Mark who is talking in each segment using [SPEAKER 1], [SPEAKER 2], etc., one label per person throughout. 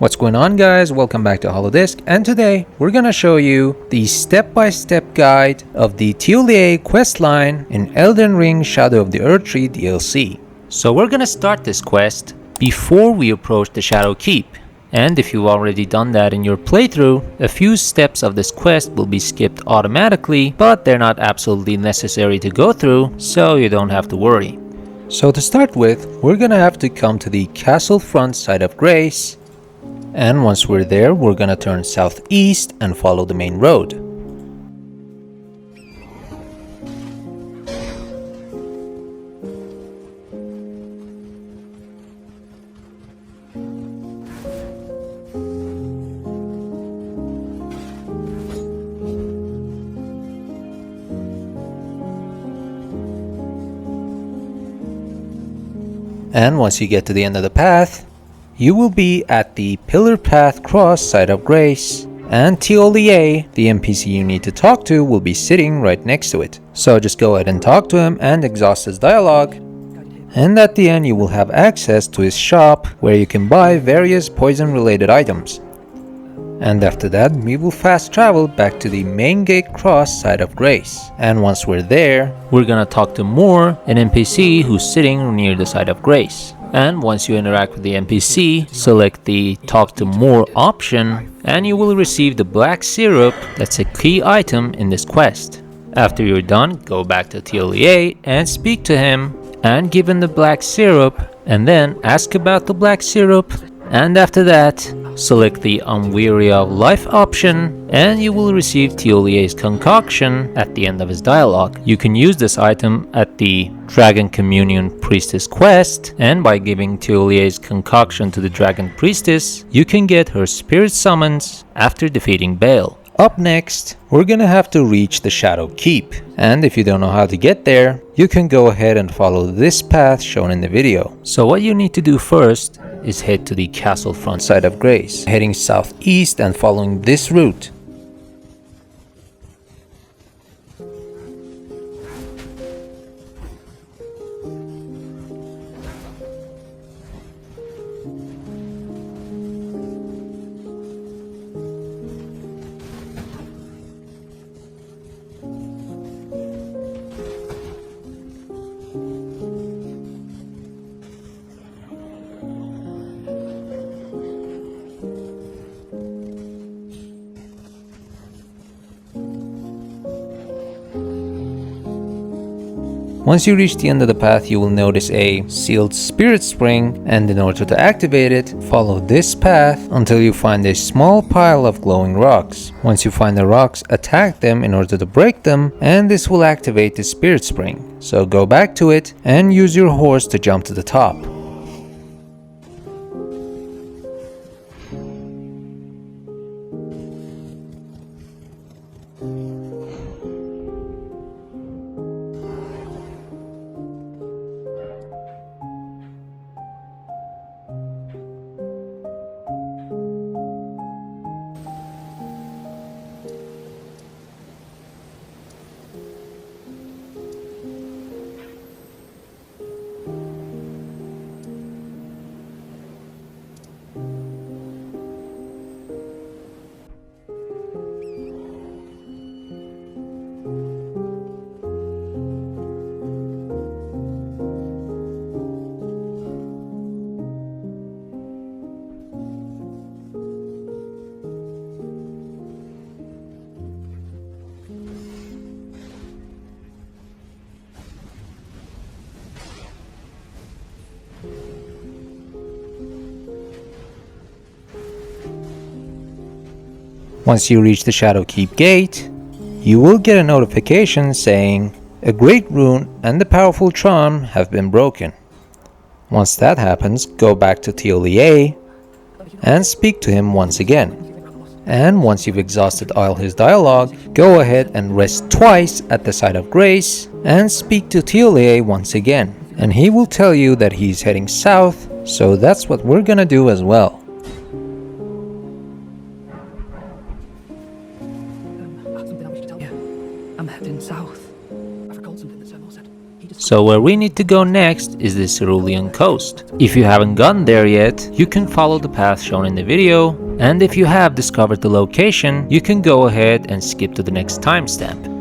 [SPEAKER 1] What's going on, guys? Welcome back to HoloDisc, and today we're gonna show you the step-by-step guide of the Thiollier questline in Elden Ring Shadow of the Erdtree DLC. So we're gonna start this quest before we approach the Shadow Keep, and if you've already done that in your playthrough, a few steps of this quest will be skipped automatically, but they're not absolutely necessary to go through, so you don't have to worry. So to start with, we're gonna have to come to the castle front side of Grace, and once we're there, we're gonna turn southeast and follow the main road. And once you get to the end of the path, you will be at the Pillar Path Cross side of Grace, and Thiollier, the NPC you need to talk to, will be sitting right next to it. So just go ahead and talk to him and exhaust his dialogue, and at the end you will have access to his shop where you can buy various poison related items. And after that, we will fast travel back to the main gate cross side of Grace. And once we're there, we're gonna talk to Moore, an NPC who's sitting near the side of Grace. And once you interact with the NPC, select the Talk to More option, and you will receive the black syrup that's a key item in this quest. After you're done, go back to Thiollier and speak to him, and give him the black syrup, and then ask about the black syrup, and after that, select the Unweary of Life option, and you will receive Thiolier's Concoction at the end of his dialogue. You can use this item at the Dragon Communion Priestess quest, and by giving Thiolier's Concoction to the Dragon Priestess, you can get her spirit summons after defeating Baal. Up next, we're gonna have to reach the Shadow Keep, and if you don't know how to get there, you can go ahead and follow this path shown in the video. So what you need to do first is head to the castle front side of Grace, heading southeast and following this route. Once you reach the end of the path, you will notice a sealed spirit spring, and in order to activate it, follow this path until you find a small pile of glowing rocks. Once you find the rocks, attack them in order to break them, and this will activate the spirit spring. So go back to it and use your horse to jump to the top. Once you reach the Shadow Keep gate, you will get a notification saying, "A great rune and a powerful charm have been broken." Once that happens, go back to Thiollier and speak to him once again. And once you've exhausted all his dialogue, go ahead and rest twice at the side of Grace and speak to Thiollier once again. And he will tell you that he's heading south, so that's what we're gonna do as well. So where we need to go next is the Cerulean coast. If you haven't gone there yet, you can follow the path shown in the video, and if you have discovered the location, you can go ahead and skip to the next timestamp.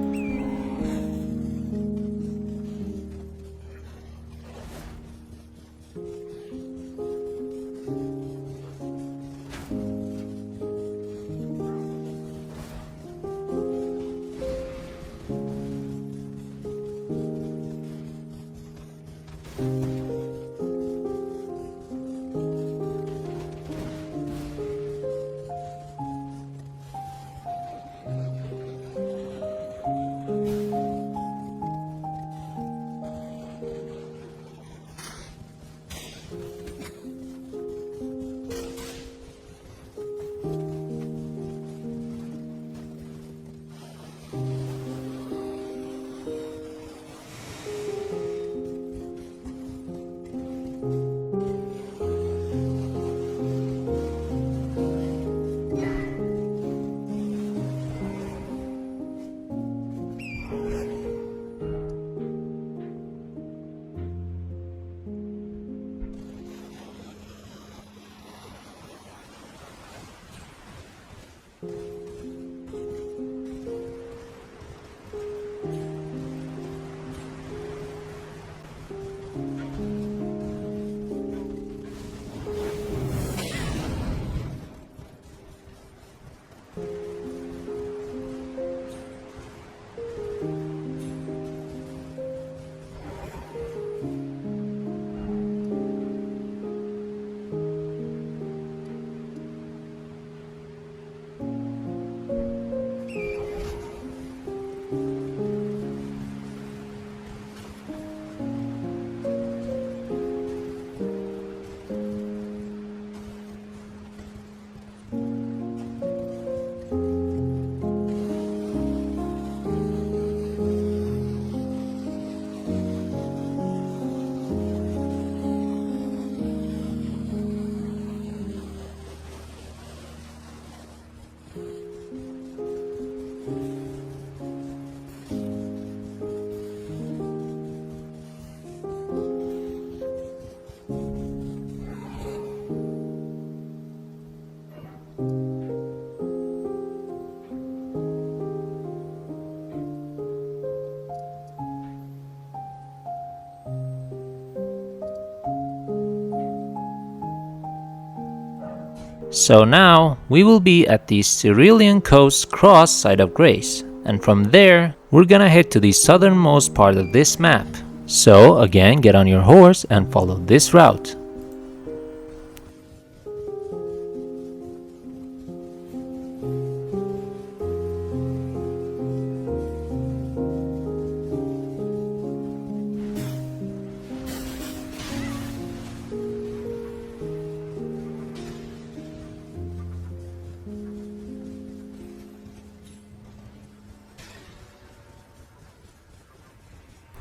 [SPEAKER 1] So now we will be at the Cerulean Coast Cross site of Grace, and from there we're gonna head to the southernmost part of this map. So again, get on your horse and follow this route.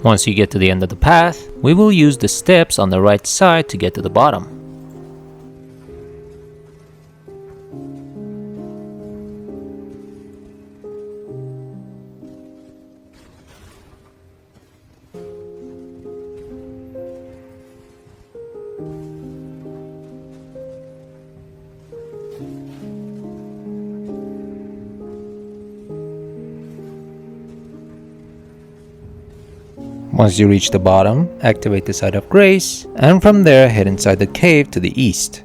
[SPEAKER 1] Once you get to the end of the path, we will use the steps on the right side to get to the bottom. Once you reach the bottom, activate the Site of Grace, and from there head inside the cave to the east.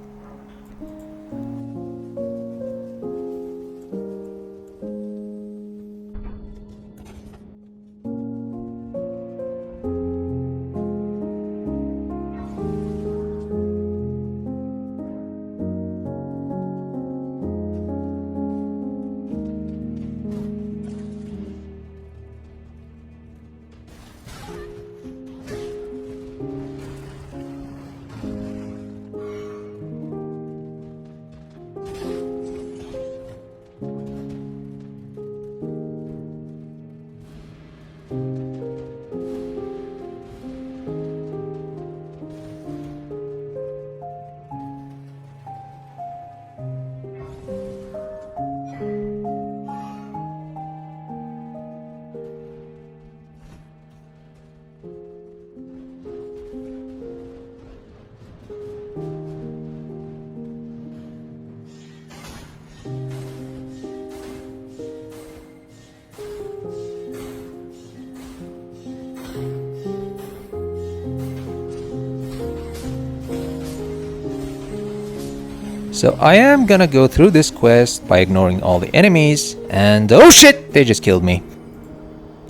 [SPEAKER 1] So I am gonna go through this quest by ignoring all the enemies, and oh shit, they just killed me.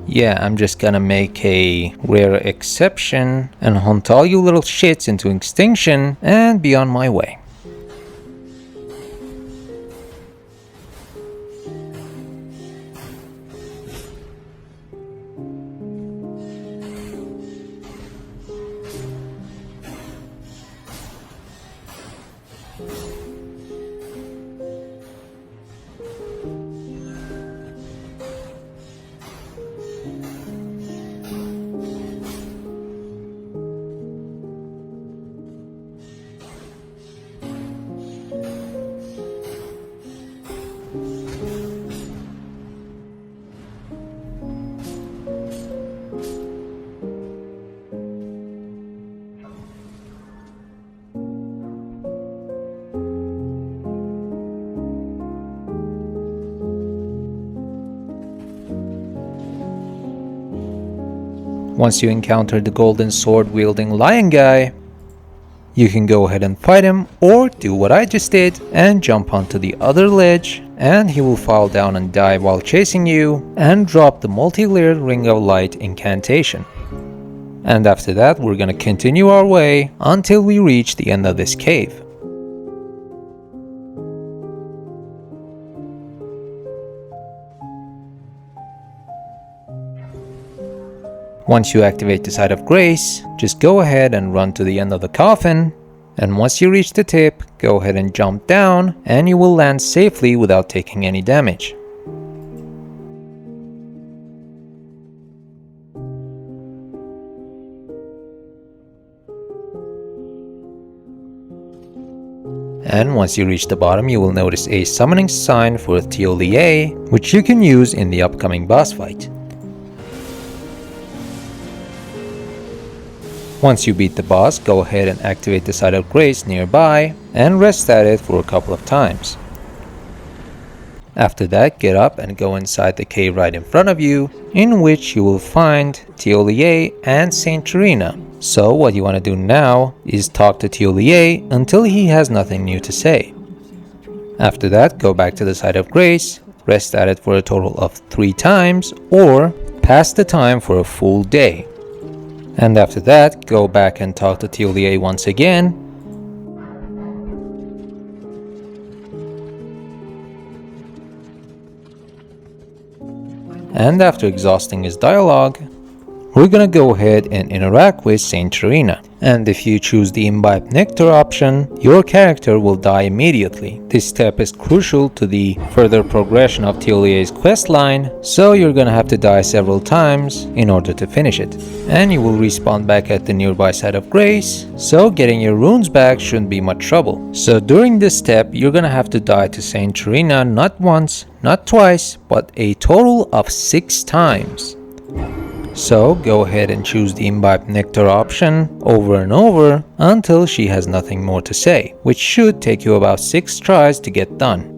[SPEAKER 1] Yeah, I'm just gonna make a rare exception and hunt all you little shits into extinction and be on my way. Once you encounter the golden sword wielding lion guy, you can go ahead and fight him, or do what I just did and jump onto the other ledge, and he will fall down and die while chasing you, and drop the multi-layered ring of light incantation. And after that we're gonna continue our way until we reach the end of this cave. Once you activate the Site of Grace, just go ahead and run to the end of the coffin, and once you reach the tip, go ahead and jump down, and you will land safely without taking any damage. And once you reach the bottom, you will notice a summoning sign for Thiollier, which you can use in the upcoming boss fight. Once you beat the boss, go ahead and activate the Site of Grace nearby and rest at it for a couple of times. After that, get up and go inside the cave right in front of you, in which you will find Thiollier and Saint Trina. So what you want to do now is talk to Thiollier until he has nothing new to say. After that, go back to the Site of Grace, rest at it for a total of 3 times, or pass the time for a full day. And after that, go back and talk to Thiollier once again. And after exhausting his dialogue, we're gonna go ahead and interact with Saint Trina. And if you choose the Imbibe Nectar option, your character will die immediately. This step is crucial to the further progression of Thiolier's questline, so you're gonna have to die several times in order to finish it. And you will respawn back at the nearby Site of Grace, so getting your runes back shouldn't be much trouble. So during this step, you're gonna have to die to Saint Trina not once, not twice, but a total of 6 times. So go ahead and choose the Imbibe Nectar option over and over until she has nothing more to say, which should take you about 6 tries to get done.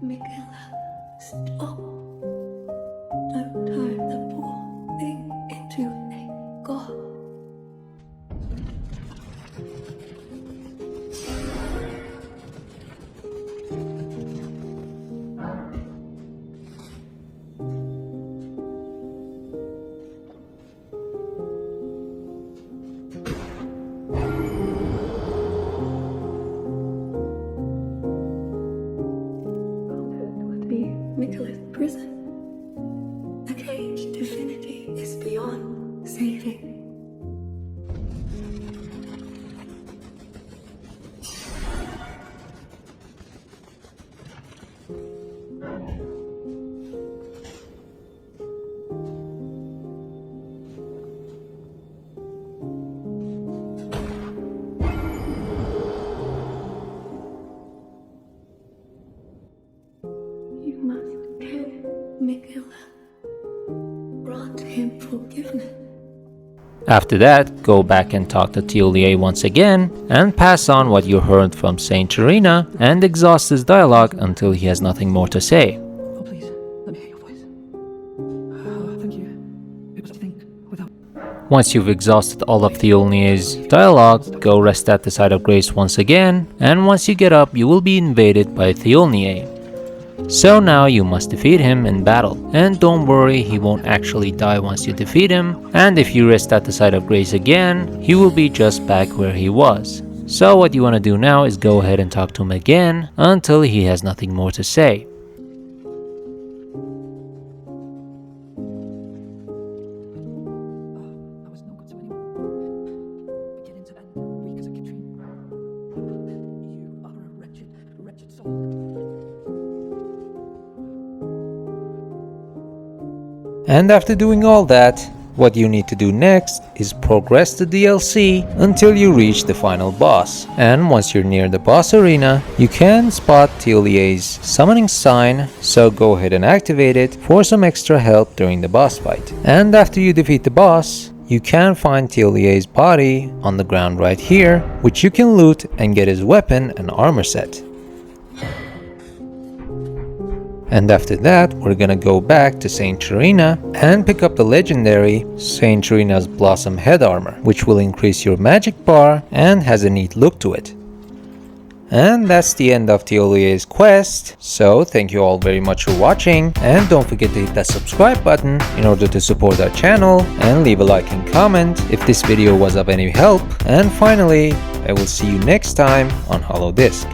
[SPEAKER 2] Miquella, stop. Don't turn the poor thing into a god. Miquella's prison. A caged divinity is beyond saving. You must kill Miquella. Grant him forgiveness.
[SPEAKER 1] After that, go back and talk to Thiollier once again, and pass on what you heard from Saint Trina, and exhaust his dialogue until he has nothing more to say.
[SPEAKER 3] Oh, please, let me hear your voice. Oh, thank you.
[SPEAKER 1] Once you've exhausted all of Thiollier's dialogue, go rest at the site of grace once again, and once you get up, you will be invaded by Thiollier. So now you must defeat him in battle, and don't worry, he won't actually die once you defeat him, and if you rest at the site of grace again, he will be just back where he was. So what you want to do now is go ahead and talk to him again until he has nothing more to say. And after doing all that, what you need to do next is progress the DLC until you reach the final boss. And once you're near the boss arena, you can spot Thiollier's summoning sign, so go ahead and activate it for some extra help during the boss fight. And after you defeat the boss, you can find Thiollier's body on the ground right here, which you can loot and get his weapon and armor set. And after that, we're gonna go back to Saint Trina and pick up the legendary Saint Trina's Blossom Head Armor, which will increase your magic bar and has a neat look to it. And that's the end of Thiollier's quest, so thank you all very much for watching, and don't forget to hit that subscribe button in order to support our channel, and leave a like and comment if this video was of any help, and finally, I will see you next time on Hollow Disc.